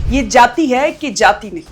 ये जाति है कि जाति नहीं।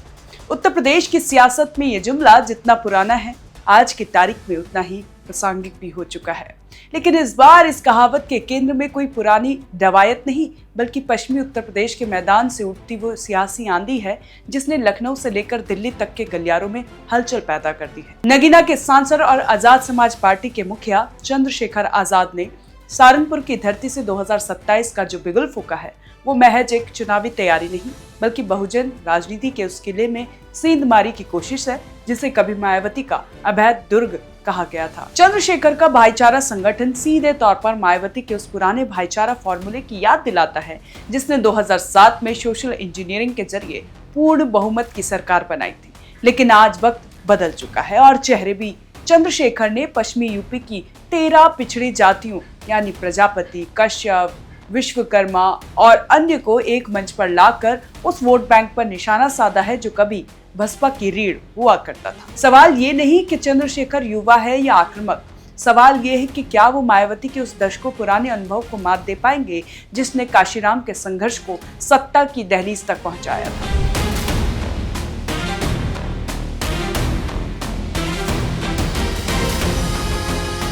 उत्तर प्रदेश की सियासत में ये जुमला जितना पुराना है, आज की तारीख में उतना ही प्रासंगिक भी हो चुका है। लेकिन इस बार इस कहावत के केंद्र में कोई पुरानी रवायत नहीं, बल्कि पश्चिमी उत्तर प्रदेश के मैदान से उठती वो सियासी आंधी है जिसने लखनऊ से लेकर दिल्ली तक के गलियारों में हलचल पैदा कर दी है। नगीना के सांसद और आजाद समाज पार्टी के मुखिया चंद्रशेखर आजाद ने सहारनपुर की धरती से 2027 का जो बिगुल फूंका है, वो महज एक चुनावी तैयारी नहीं, बल्कि बहुजन राजनीति के उस किले में सेंधमारी की कोशिश है जिसे कभी मायावती का अवैध दुर्ग कहा गया था। चंद्रशेखर का भाईचारा संगठन सीधे तौर पर मायावती के उस पुराने भाईचारा फॉर्मूले की याद दिलाता है जिसने 2007 में सोशल इंजीनियरिंग के जरिए पूर्ण बहुमत की सरकार बनाई थी। लेकिन आज वक्त बदल चुका है और चेहरे भी। चंद्रशेखर ने पश्चिमी यूपी की 13 पिछड़ी जातियों यानी प्रजापति, कश्यप, विश्वकर्मा और अन्य को एक मंच पर लाकर उस वोट बैंक पर निशाना साधा है जो कभी बसपा की रीढ़ हुआ करता था। सवाल ये नहीं कि चंद्रशेखर युवा है या आक्रामक, सवाल ये है कि क्या वो मायावती के उस दशकों पुराने अनुभव को मात दे पाएंगे जिसने काशीराम के संघर्ष को सत्ता की दहलीज तक पहुंचाया था।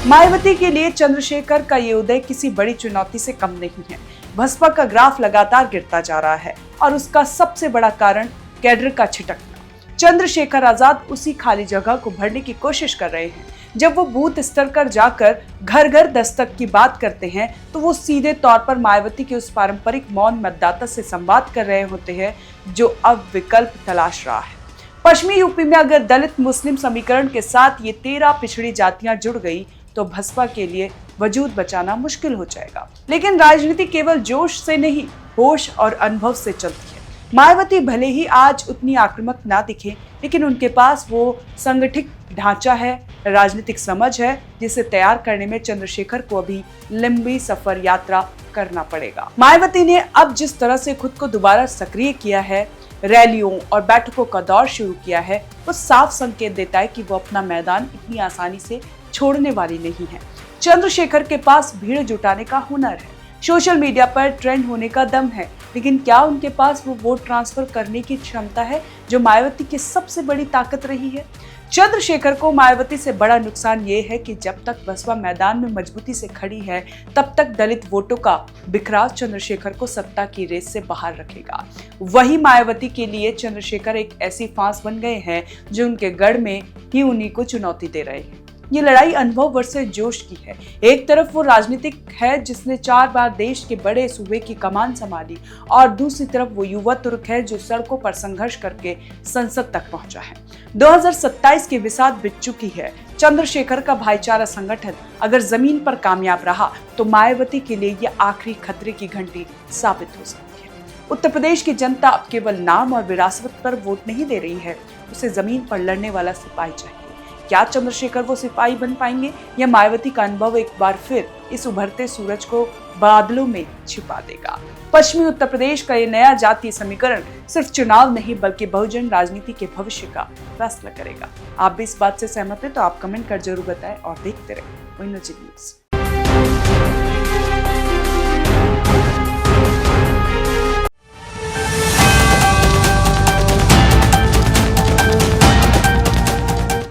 मायावती के लिए चंद्रशेखर का ये उदय किसी बड़ी चुनौती से कम नहीं है। बसपा का ग्राफ लगातार गिरता जा रहा है और उसका सबसे बड़ा कारण कैडर का छिटकना। चंद्रशेखर आजाद उसी खाली जगह को भरने की कोशिश कर रहे हैं। जब वो बूथ स्तर पर जाकर घर घर दस्तक की बात करते हैं तो वो सीधे तौर पर मायावती के उस पारंपरिक मौन मतदाता से संवाद कर रहे होते हैं जो अब विकल्प तलाश रहा है। पश्चिमी यूपी में अगर दलित मुस्लिम समीकरण के साथ ये 13 पिछड़ी जातियां जुड़ गई तो बसपा के लिए वजूद बचाना मुश्किल हो जाएगा। लेकिन राजनीति केवल जोश से नहीं, होश और अनुभव से चलती है। मायावती भले ही आज उतनी आक्रामक ना दिखे, लेकिन उनके पास वो संगठित ढांचा है, राजनीतिक समझ है जिसे तैयार करने में चंद्रशेखर को अभी लंबी सफर यात्रा करना पड़ेगा। मायावती ने अब जिस तरह से खुद को दोबारा सक्रिय किया है, रैलियों और बैठकों का दौर शुरू किया है, वो साफ संकेत देता है कि वो अपना मैदान इतनी आसानी से छोड़ने वाली नहीं है। चंद्रशेखर के पास भीड़ जुटाने का हुनर है, सोशल मीडिया पर ट्रेंड होने का दम है, लेकिन क्या उनके पास वो वोट ट्रांसफर करने की क्षमता है जो मायावती की सबसे बड़ी ताकत रही है? चंद्रशेखर को मायावती से बड़ा नुकसान ये है कि जब तक बसपा मैदान में मजबूती से खड़ी है, तब तक दलित वोटों का बिखराव चंद्रशेखर को सत्ता की रेस से बाहर रखेगा। वही मायावती के लिए चंद्रशेखर एक ऐसी फांस बन गए हैं जो उनके गढ़ में ही उन्हीं को चुनौती दे रहे हैं। ये लड़ाई अनुभव वर्सेस जोश की है। एक तरफ वो राजनीतिक है जिसने 4 बार देश के बड़े सूबे की कमान संभाली और दूसरी तरफ वो युवा तुर्क है जो सड़कों पर संघर्ष करके संसद तक पहुंचा है। 2027 की विसात बीत चुकी है। चंद्रशेखर का भाईचारा संगठन अगर जमीन पर कामयाब रहा तो मायावती के लिए ये आखिरी खतरे की घंटी साबित हो सकती है। उत्तर प्रदेश की जनता अब केवल नाम और विरासत पर वोट नहीं दे रही है, उसे जमीन पर लड़ने वाला सिपाही चाहिए। क्या चंद्रशेखर वो सिपाही बन पाएंगे या मायावती का अनुभव एक बार फिर इस उभरते सूरज को बादलों में छिपा देगा? पश्चिमी उत्तर प्रदेश का ये नया जातीय समीकरण सिर्फ चुनाव नहीं बल्कि बहुजन राजनीति के भविष्य का फैसला करेगा। आप भी इस बात से सहमत हैं तो आप कमेंट कर जरूर बताएं और देखते रहें OINOG न्यूज़।